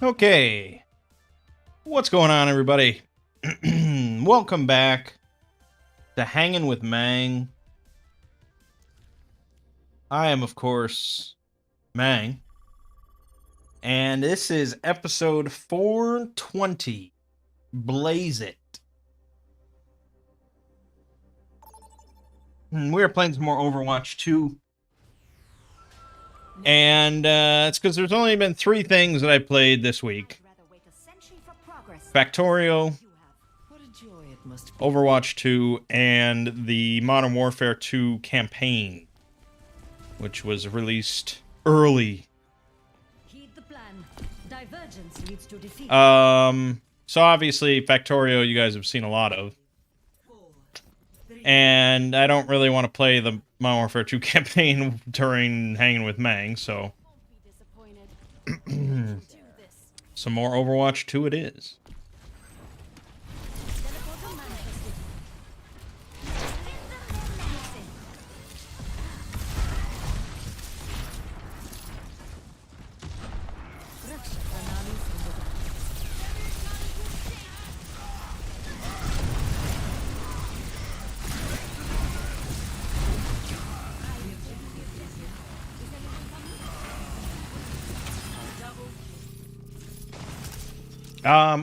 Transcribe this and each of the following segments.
Okay, what's going on, everybody? Welcome back to Hanging with Mangg. I am, of course, Mangg, and this is episode 420. Blaze it. We are playing some more Overwatch 2. And it's because there's only been 3 things that I played this week. Factorio, Overwatch 2, and the Modern Warfare 2 campaign, which was released early. So obviously Factorio you guys have seen a lot of. And I don't really want to play the Modern Warfare 2 campaign during Hanging with Mangg, so some more Overwatch 2 it is.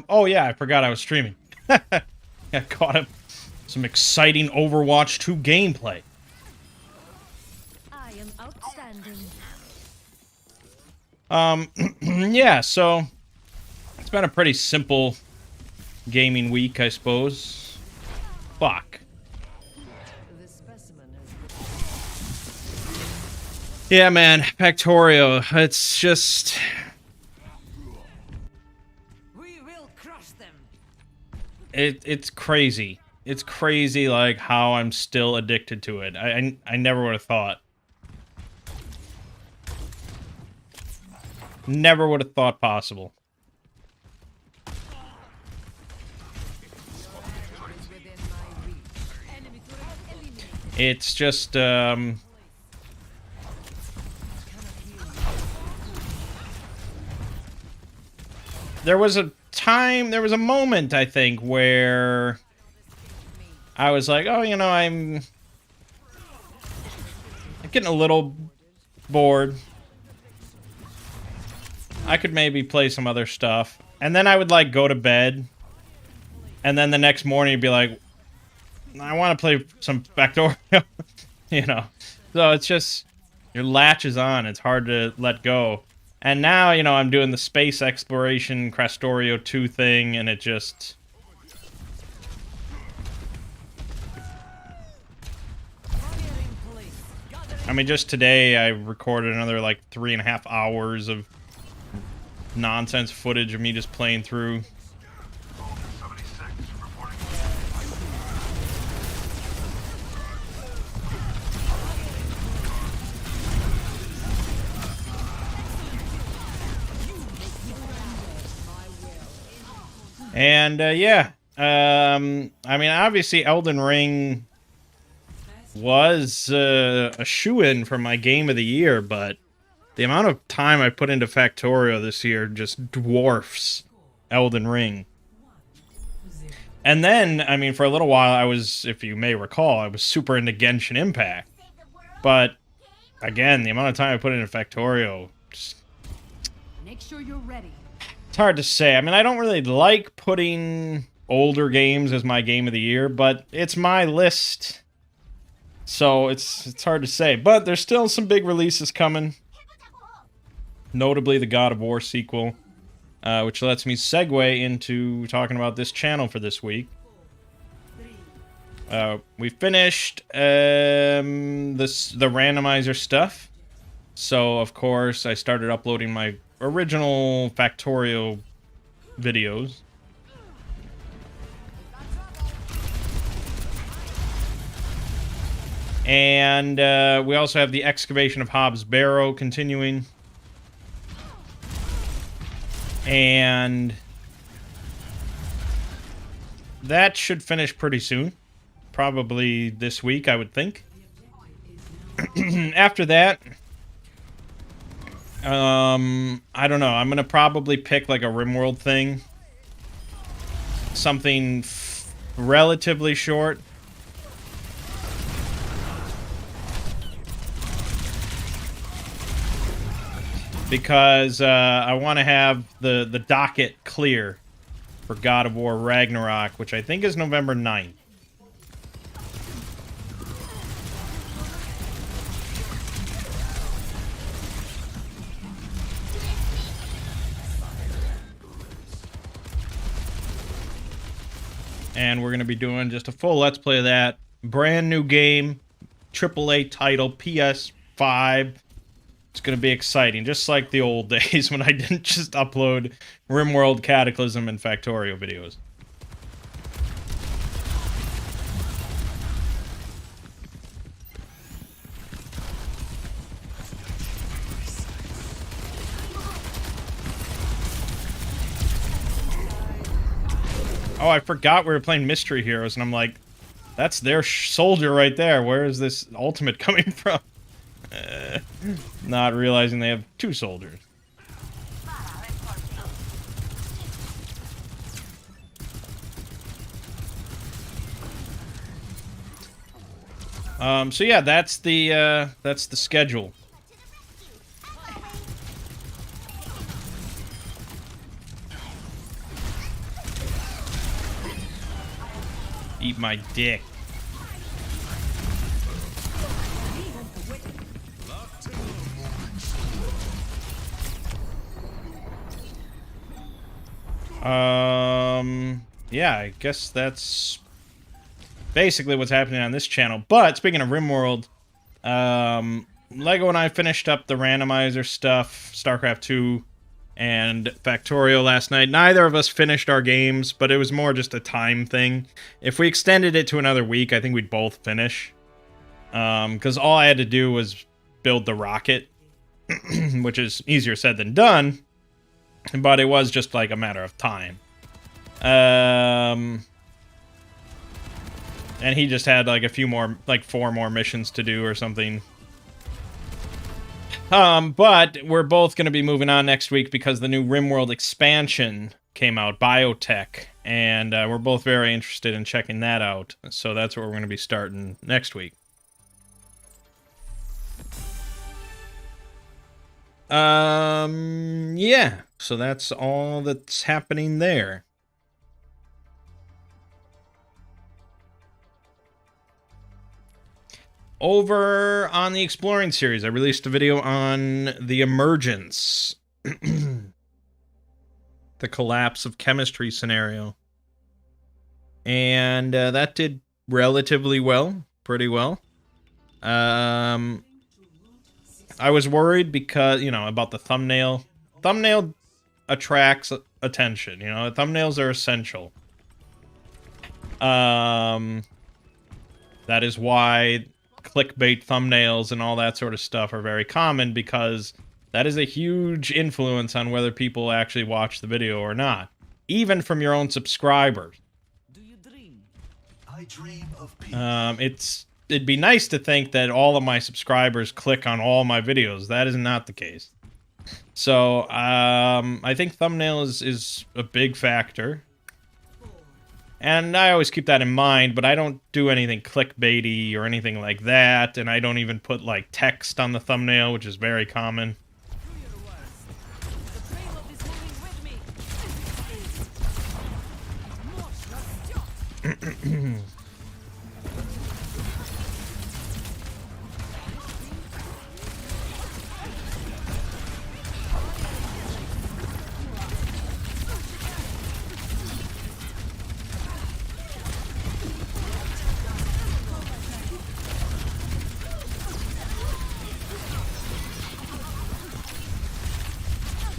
Oh yeah, I forgot I was streaming. I caught up some exciting Overwatch 2 gameplay. I am outstanding. Yeah, so it's been a pretty simple gaming week, I suppose. Fuck. Yeah, man, Factorio, it's just... It's crazy. It's crazy, like, how I'm still addicted to it. I never would have thought. Never would have thought possible. It's just, there was a moment, I think, where I was like, oh, you know, I'm getting a little bored. I could maybe play some other stuff. And then I would, like, go to bed. And then the next morning it'd be like, I want to play some Factorio. You know? So it's just, your latch is on. It's hard to let go. And now, you know, I'm doing the space exploration Factorio 2 thing, and it just... I mean, just today I recorded another, like, 3.5 hours of nonsense footage of me just playing through. And, yeah, I mean, obviously Elden Ring was a shoo-in for my game of the year, but the amount of time I put into Factorio this year just dwarfs Elden Ring. And then, I mean, for a little while I was, if you may recall, I was super into Genshin Impact. But, again, the amount of time I put into Factorio, just... Make sure you're ready. It's hard to say. I mean, I don't really like putting older games as my game of the year, but it's my list. So it's hard to say. But there's still some big releases coming. Notably the God of War sequel, which lets me segue into talking about this channel for this week. We finished the randomizer stuff. So, of course, I started uploading my original Factorio videos. And we also have the excavation of Hobbs Barrow continuing. And that should finish pretty soon. Probably this week, I would think. After that, I don't know. I'm gonna probably pick like a RimWorld thing. Something relatively short. Because I want to have the docket clear for God of War Ragnarok, which I think is November 9th. And we're going to be doing just a full Let's Play of that. Brand new game, AAA title, PS5. It's going to be exciting, just like the old days when I didn't just upload RimWorld, Cataclysm, and Factorio videos. Oh, I forgot we were playing Mystery Heroes, and I'm like, that's their soldier right there. Where is this ultimate coming from? Not realizing they have two soldiers. So yeah, that's the schedule. Eat my dick. Yeah, I guess that's basically what's happening on this channel. But speaking of RimWorld, Lego and I finished up the randomizer stuff, StarCraft 2 and Factorio last night. Neither of us finished our games, but it was more just a time thing. If we extended it to another week, I think we'd both finish. Because all I had to do was build the rocket, which is easier said than done, but it was just like a matter of time. And he just had like a few more, like 4 more missions to do or something. But we're both going to be moving on next week because the new RimWorld expansion came out, Biotech, and we're both very interested in checking that out. So that's what we're going to be starting next week. Yeah, so that's all that's happening there. Over on the Exploring series, I released a video on the emergence. The collapse of chemistry scenario. And that did relatively well. Pretty well. I was worried because, you know, about the thumbnail. Thumbnail attracts attention, you know. Thumbnails are essential. That is why clickbait thumbnails and all that sort of stuff are very common, because that is a huge influence on whether people actually watch the video or not, even from your own subscribers. Do you dream? I dream of peace. It'd be nice to think that all of my subscribers click on all my videos. That is not the case. So I think thumbnail is a big factor. And I always keep that in mind, but I don't do anything clickbaity or anything like that, and I don't even put, like, text on the thumbnail, which is very common.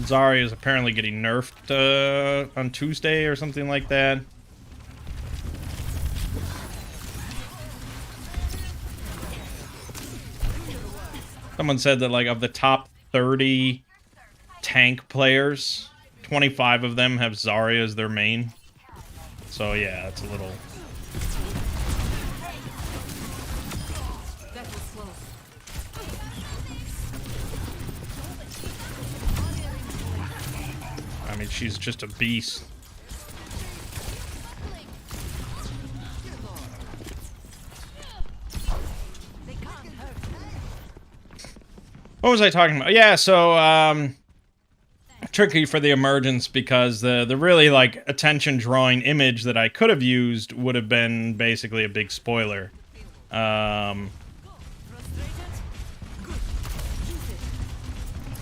Zarya is apparently getting nerfed on Tuesday or something like that. Someone said that, like, of the top 30 tank players, 25 of them have Zarya as their main. So yeah, it's a little... mean, she's just a beast. What was I talking about? Yeah, so, tricky for the emergence because the really, like, attention-drawing image that I could have used would have been basically a big spoiler.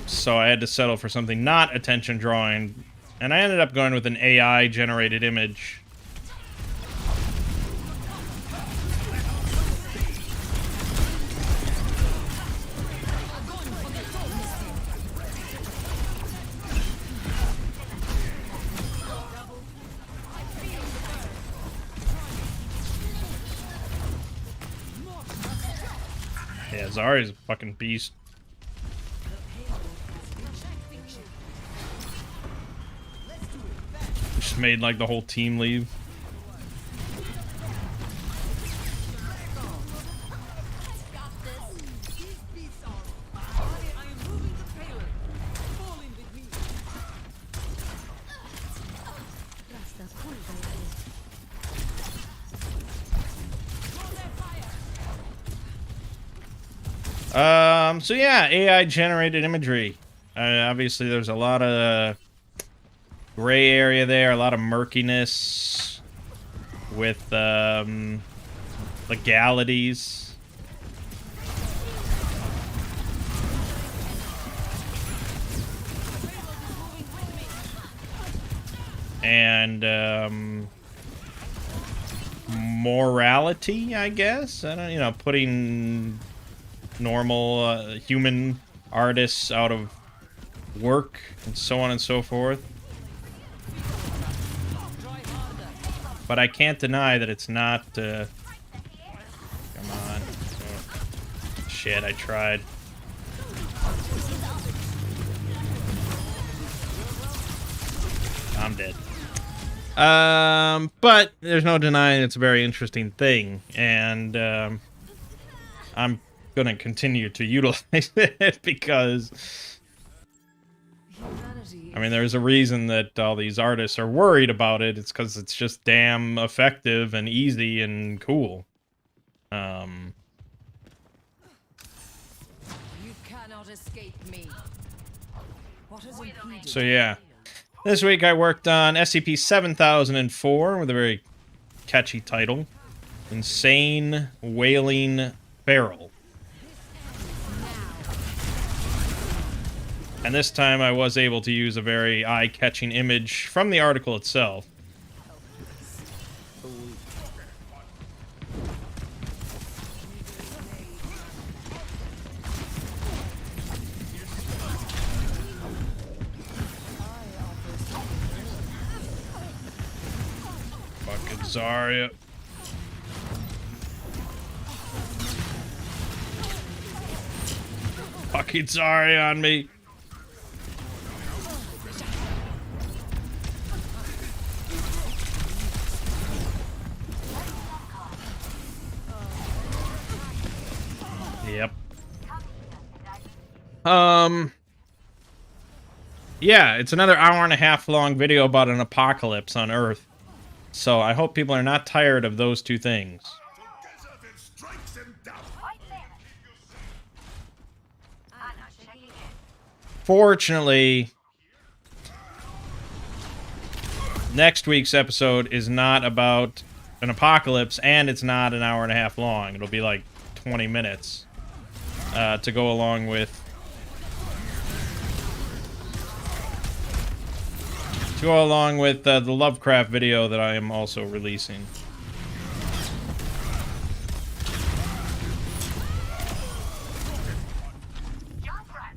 So I had to settle for something not attention-drawing, and I ended up going with an AI-generated image. Yeah, Zarya's a fucking beast. Just made like the whole team leave. So yeah, AI generated imagery. Obviously there's a lot of gray area there, a lot of murkiness with legalities. And morality, I guess. I don't, you know, putting normal human artists out of work and so on and so forth. But I can't deny that it's not come on. Oh, shit, I tried. I'm dead. But there's no denying it's a very interesting thing, and I'm gonna continue to utilize it because I mean there's a reason that all these artists are worried about it. It's because it's just damn effective and easy and cool. You cannot escape me. What has impeded? So yeah, this week I worked on SCP-7004 with a very catchy title, Insane Wailing Barrel. And this time I was able to use a very eye-catching image from the article itself. Fucking Zarya. Fucking Zarya on me. Yep. Yeah, it's another hour-and-a-half long video about an apocalypse on Earth. So I hope people are not tired of those two things. Fortunately, next week's episode is not about an apocalypse, and it's not an hour-and-a-half long. It'll be like 20 minutes to go along with the Lovecraft video that I am also releasing.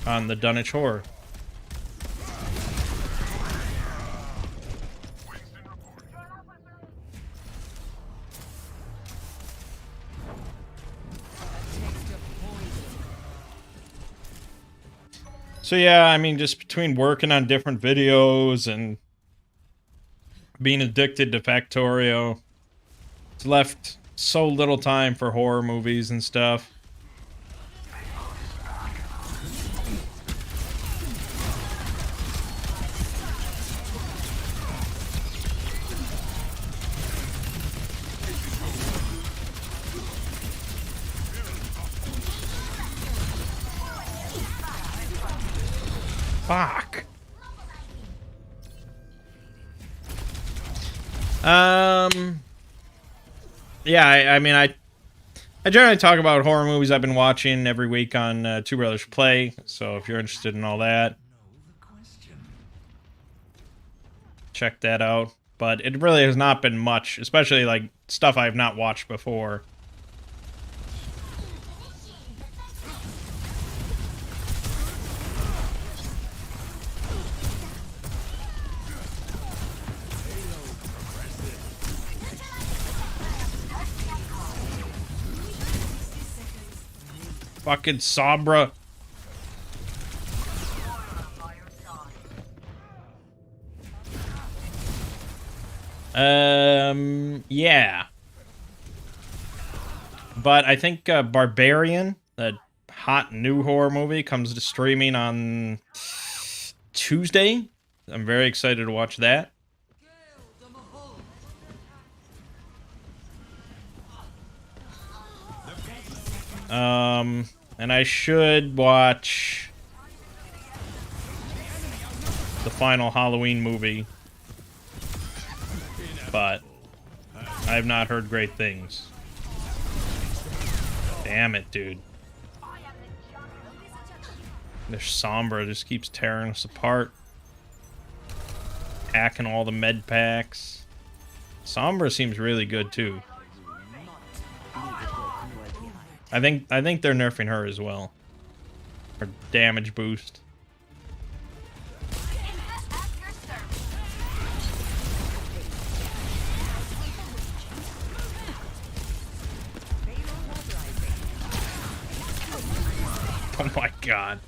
On the Dunwich Horror. So yeah, I mean, just between working on different videos and being addicted to Factorio, it's left so little time for horror movies and stuff. Fuck. Yeah, I mean, I generally talk about horror movies I've been watching every week on Two Brothers Play, so if you're interested in all that, check that out. But it really has not been much, especially, like, stuff I have not watched before. Fucking Sombra. Yeah. But I think Barbarian, that hot new horror movie, comes to streaming on Tuesday. I'm very excited to watch that. And I should watch the final Halloween movie, but I have not heard great things. Damn it, dude. Their Sombra just keeps tearing us apart. Hacking all the med packs. Sombra seems really good too. I think they're nerfing her as well. Her damage boost. Oh my god.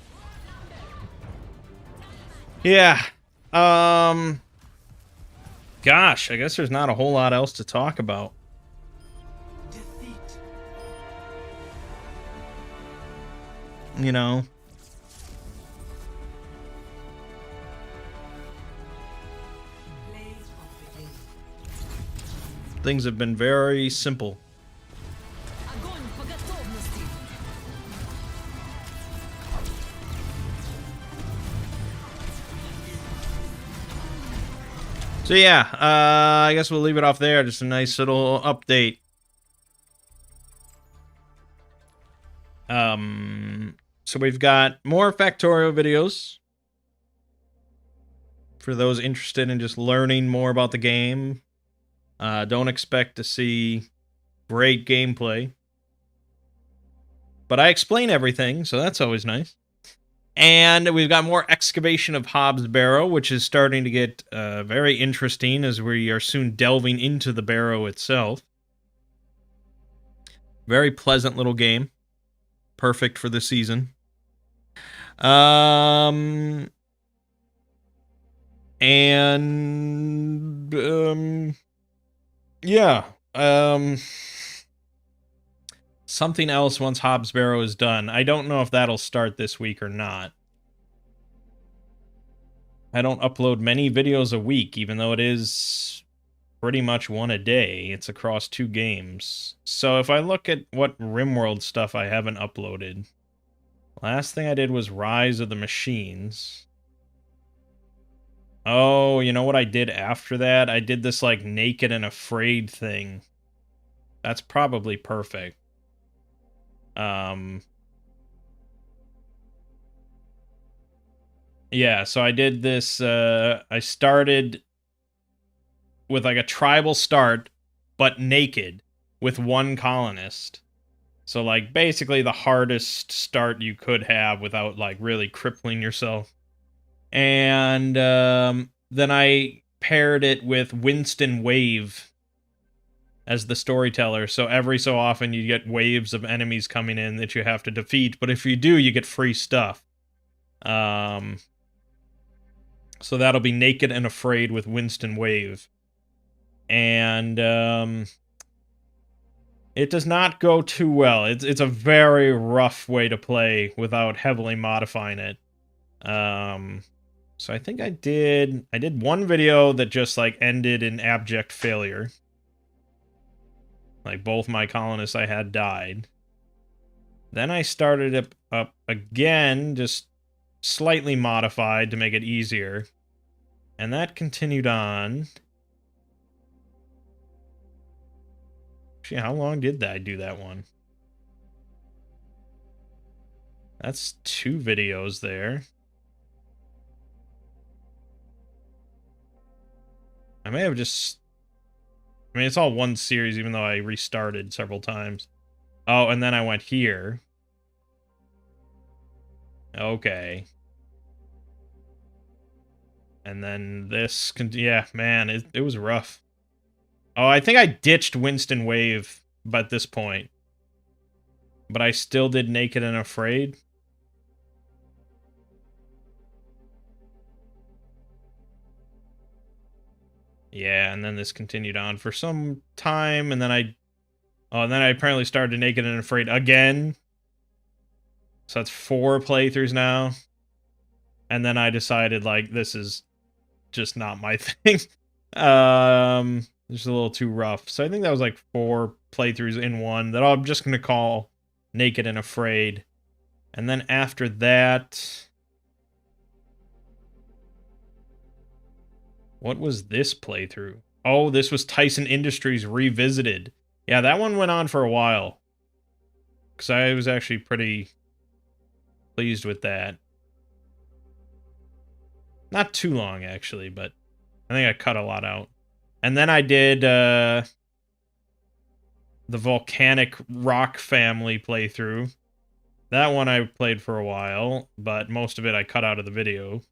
Yeah. Gosh, I guess there's not a whole lot else to talk about. You know. Things have been very simple. So yeah, I guess we'll leave it off there. Just a nice little update. So we've got more Factorio videos for those interested in just learning more about the game. Don't expect to see great gameplay, but I explain everything, so that's always nice. And we've got more excavation of Hobbs Barrow, which is starting to get very interesting as we are soon delving into the barrow itself. Very pleasant little game. Perfect for the season. Yeah. Something else once Hobbs Barrow is done. I don't know if that'll start this week or not. I don't upload many videos a week, even though it is pretty much one a day. It's across 2 games. So if I look at what RimWorld stuff I haven't uploaded, last thing I did was Rise of the Machines. Oh, you know what I did after that? I did this, like, Naked and Afraid thing. That's probably perfect. Yeah, so I did this, I started with, like, a tribal start, but naked, with 1 colonist. So, like, basically the hardest start you could have without, like, really crippling yourself. And, then I paired it with Winston Wave as the storyteller, so every so often you get waves of enemies coming in that you have to defeat, but if you do, you get free stuff. So that'll be Naked and Afraid with Winston Wave. And, it does not go too well. It's a very rough way to play without heavily modifying it. So I think I did 1 video that just, like, ended in abject failure. Like, both my colonists I had died. Then I started it up again, just slightly modified to make it easier. And that continued on. Actually, how long did I do that one? That's 2 videos there. I may have just... I mean, it's all one series, even though I restarted several times. Oh, and then I went here. Okay. And then this... Yeah, man, it was rough. Oh, I think I ditched Winston Wave at this point. But I still did Naked and Afraid. Yeah, and then this continued on for some time, and then and then I apparently started Naked and Afraid again. So that's 4 playthroughs now. And then I decided, like, this is just not my thing. Just a little too rough. So I think that was like 4 playthroughs in one that I'm just gonna call Naked and Afraid. And then after that... What was this playthrough? Oh, this was Tyson Industries Revisited. Yeah, that one went on for a while. Because I was actually pretty pleased with that. Not too long, actually, but I think I cut a lot out. And then I did the Volcanic Rock Family playthrough. That one I played for a while, but most of it I cut out of the video.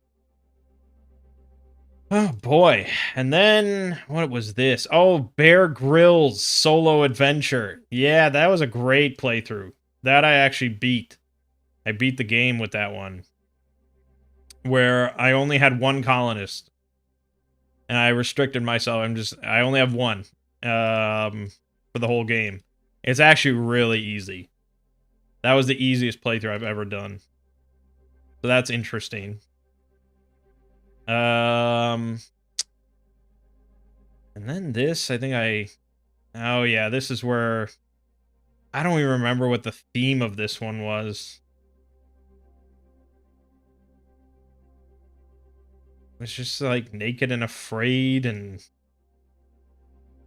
Oh, boy. And then, what was this? Oh, Bear Grylls Solo Adventure. Yeah, that was a great playthrough. That I actually beat. I beat the game with that one. Where I only had 1 colonist. And I restricted myself. I only have 1. For the whole game. It's actually really easy. That was the easiest playthrough I've ever done. So that's interesting. And then this, I think oh yeah, this is where... I don't even remember what the theme of this one was. It's just like Naked and Afraid and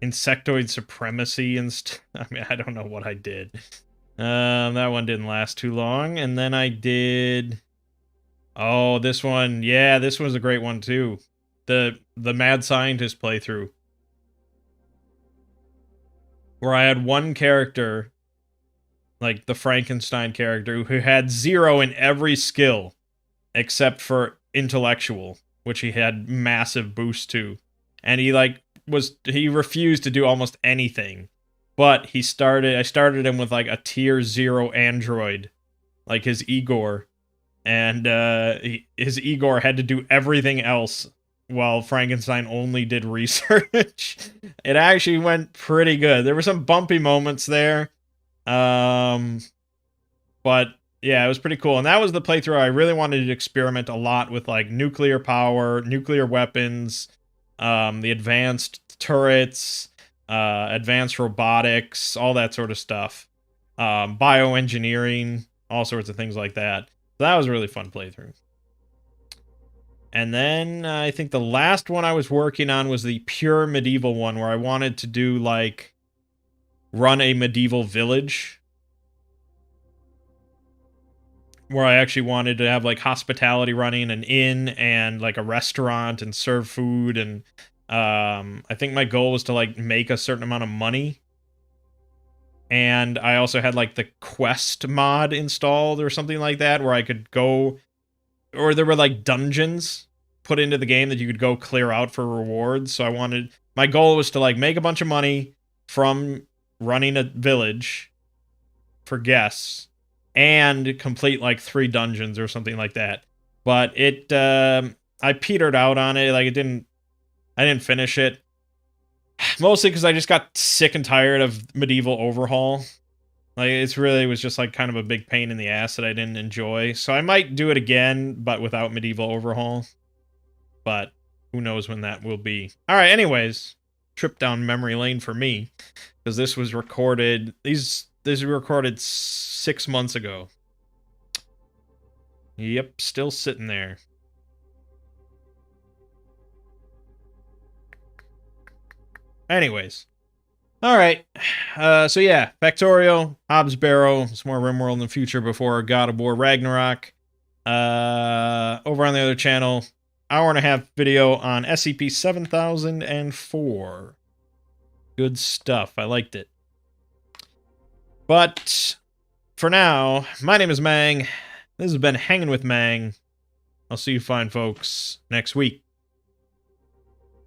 Insectoid Supremacy and I mean, I don't know what I did. That one didn't last too long. And then I did... Oh, this one. Yeah, this was a great one too. The Mad Scientist playthrough. Where I had 1 character, like the Frankenstein character, who had 0 in every skill except for intellectual, which he had massive boost to. And he he refused to do almost anything. But I started him with like a tier 0 android, like his Igor. And his Igor had to do everything else while Frankenstein only did research. It actually went pretty good. There were some bumpy moments there. But yeah, it was pretty cool. And that was the playthrough I really wanted to experiment a lot with, like nuclear power, nuclear weapons, the advanced turrets, advanced robotics, all that sort of stuff. Bioengineering, all sorts of things like that. That was a really fun playthrough. And then I think the last one I was working on was the pure medieval one, where I wanted to do, like, run a medieval village. Where I actually wanted to have, like, hospitality running, an inn, and, like, a restaurant, and serve food, and I think my goal was to, like, make a certain amount of money. And I also had, like, the quest mod installed or something like that, where I could go... Or there were, like, dungeons put into the game that you could go clear out for rewards. So my goal was to, like, make a bunch of money from running a village for guests and complete, like, 3 dungeons or something like that. But I petered out on it. Like, I didn't finish it. Mostly because I just got sick and tired of Medieval Overhaul. Like, was just, like, kind of a big pain in the ass that I didn't enjoy. So I might do it again, but without Medieval Overhaul. But who knows when that will be. Alright, anyways. Trip down memory lane for me. Because this was recorded... This was recorded 6 months ago. Yep, still sitting there. Anyways. Alright. So yeah, Factorio, Hobbs Barrow, some more RimWorld in the future before God of War Ragnarok. Over on the other channel, hour and a half video on SCP-7004. Good stuff. I liked it. But for now, my name is Mangg. This has been Hanging with Mangg. I'll see you fine folks next week.